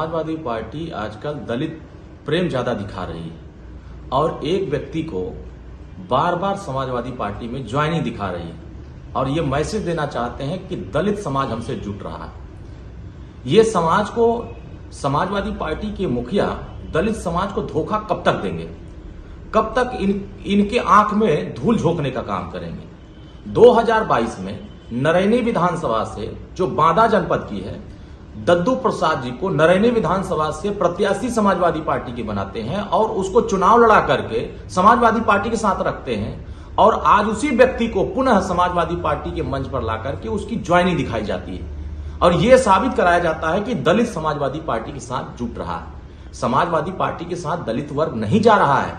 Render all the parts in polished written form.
Samajwadi party आजकल दलित प्रेम ज्यादा दिखा रही है और एक व्यक्ति को बार बार समाजवादी पार्टी में ज्वाइनिंग दिखा रही है और ये मैसेज देना चाहते हैं कि दलित समाज हमसे जुट रहा है। ये समाज को, समाजवादी पार्टी के मुखिया दलित समाज को धोखा कब तक देंगे, कब तक इनके आंख में धूल झोंकने का काम करेंगे। 2022 में नरैनी विधानसभा से जो बांदा जनपद की है, दद्दू प्रसाद जी को नरैनी विधानसभा से प्रत्याशी समाजवादी पार्टी के बनाते हैं और उसको चुनाव लड़ा करके समाजवादी पार्टी के साथ रखते हैं और आज उसी व्यक्ति को पुनः समाजवादी पार्टी के मंच पर ला करके उसकी ज्वाइनिंग दिखाई जाती है और यह साबित कराया जाता है कि दलित समाजवादी पार्टी के साथ जुट रहा है। समाजवादी पार्टी के साथ दलित वर्ग नहीं जा रहा है।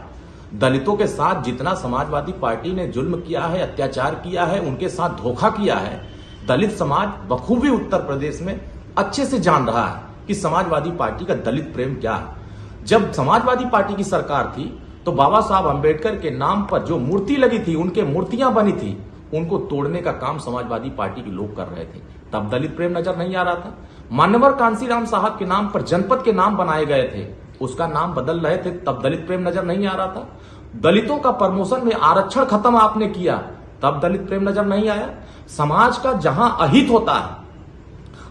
दलितों के साथ जितना समाजवादी पार्टी ने जुल्म किया है, अत्याचार किया है, उनके साथ धोखा किया है, दलित समाज बखूबी उत्तर प्रदेश में अच्छे से जान रहा है कि समाजवादी पार्टी का दलित प्रेम क्या है। जब समाजवादी पार्टी की सरकार थी तो बाबा साहब अंबेडकर के नाम पर जो मूर्ति लगी थी, उनके मूर्तियां बनी थी, उनको तोड़ने का काम समाजवादी पार्टी के लोग कर रहे थे। तब दलित प्रेम नजर नहीं आ रहा था। मान्यवर कांसीराम साहब के नाम पर जनपद के नाम बनाए गए थे, उसका नाम बदल रहे थे, तब दलित प्रेम नजर नहीं आ रहा था। दलितों का प्रमोशन में आरक्षण खत्म आपने किया, तब दलित प्रेम नजर नहीं आया। समाज का जहां अहित होता है,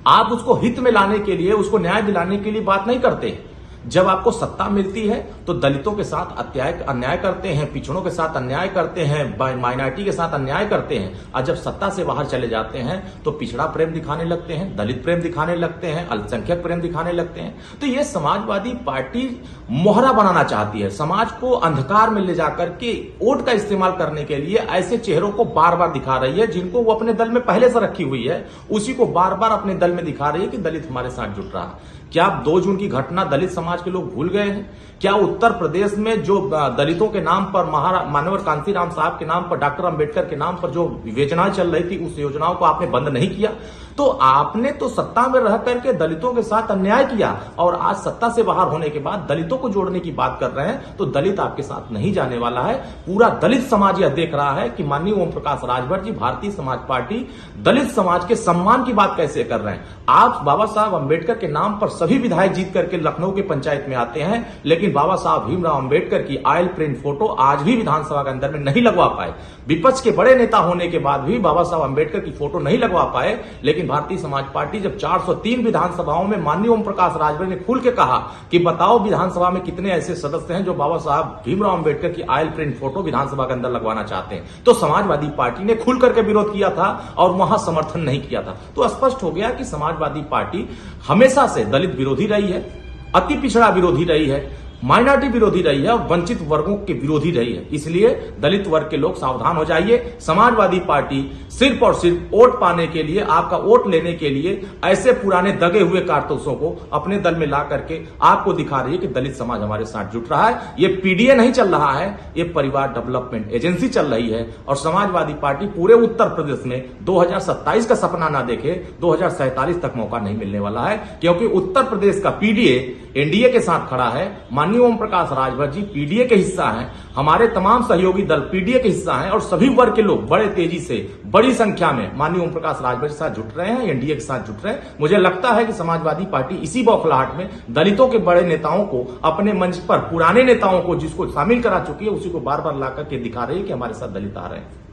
आप उसको हित में लाने के लिए, उसको न्याय दिलाने के लिए बात नहीं करते। जब आपको सत्ता मिलती है तो दलितों के साथ अन्याय करते हैं, पिछड़ों के साथ अन्याय करते हैं, माइनॉरिटी के साथ अन्याय करते हैं, और जब सत्ता से बाहर चले जाते हैं तो पिछड़ा प्रेम दिखाने लगते हैं, दलित प्रेम दिखाने लगते हैं, अल्पसंख्यक प्रेम दिखाने लगते हैं। तो ये समाजवादी पार्टी मोहरा बनाना चाहती है, समाज को अंधकार में ले जाकर के वोट का इस्तेमाल करने के लिए ऐसे चेहरों को बार बार दिखा रही है जिनको वो अपने दल में पहले से रखी हुई है, उसी को बार बार अपने दल में दिखा रही है कि दलित हमारे साथ जुट रहा है। क्या 2 जून की घटना दलित समाज के लोग भूल गए हैं? क्या उत्तर प्रदेश में जो दलितों के नाम पर, मान्यवर कांसीराम साहब के नाम पर, डॉक्टर अंबेडकर के नाम पर जो योजनाएं चल रही थी, उस योजनाओं को आपने बंद नहीं किया? तो आपने तो सत्ता में रह करके दलितों के साथ अन्याय किया और आज सत्ता से बाहर होने के बाद दलितों को जोड़ने की बात कर रहे हैं। तो दलित आपके साथ नहीं जाने वाला है। पूरा दलित समाज यह देख रहा है कि माननीय ओम प्रकाश राजभर जी, भारतीय समाज पार्टी दलित समाज के सम्मान की बात कैसे कर रहे हैं। आप बाबा साहब अंबेडकर के नाम पर सभी विधायक जीत करके लखनऊ के पंचायत में आते हैं, लेकिन बाबा साहब भीमराव अंबेडकर की ऑयल प्रिंट फोटो आज भी विधानसभा के अंदर में नहीं लगवा पाए। विपक्ष के बड़े नेता होने के बाद भी बाबा साहब अंबेडकर की फोटो नहीं लगवा पाए। लेकिन भारतीय समाज पार्टी जब 403 विधानसभाओं में माननीय ओम प्रकाश राजभर ने खुल के कहा कि बताओ विधानसभा में कितने ऐसे सदस्य हैं जो बाबा साहब भीमराव अंबेडकर की ऑयल प्रिंट फोटो विधानसभा के अंदर लगवाना चाहते हैं, तो समाजवादी पार्टी ने खुल करके विरोध किया था और वहां समर्थन नहीं किया था। तो स्पष्ट हो गया कि समाजवादी पार्टी हमेशा से दलित विरोधी रही है, अति पिछड़ा विरोधी रही है, माइनॉरिटी विरोधी रही है और वंचित वर्गों के विरोधी रही है। इसलिए दलित वर्ग के लोग सावधान हो जाइए। समाजवादी पार्टी सिर्फ और सिर्फ वोट पाने के लिए, आपका वोट लेने के लिए ऐसे पुराने दगे हुए कारतूसों को अपने दल में ला करके आपको दिखा रही है कि दलित समाज हमारे साथ जुट रहा है। ये पीडीए नहीं चल रहा है, ये परिवार डेवलपमेंट एजेंसी चल रही है। और समाजवादी पार्टी पूरे उत्तर प्रदेश में 2027 का सपना ना देखे, 2047 तक मौका नहीं मिलने वाला है, क्योंकि उत्तर प्रदेश का पीडीए एनडीए के साथ खड़ा है। माननीय ओम प्रकाश राजभर जी पीडीए के हिस्सा हैं, हमारे तमाम सहयोगी दल पीडीए के हिस्सा हैं और सभी वर्ग के लोग बड़े तेजी से, बड़ी संख्या में माननीय ओम प्रकाश राजभर के साथ जुट रहे हैं, एनडीए के साथ जुट रहे हैं। मुझे लगता है कि समाजवादी पार्टी इसी बौखलाहट में दलितों के बड़े नेताओं को अपने मंच पर, पुराने नेताओं को जिसको शामिल करा चुकी है, उसी को बार बार ला करके दिखा रही है कि हमारे साथ दलित आ रहे हैं।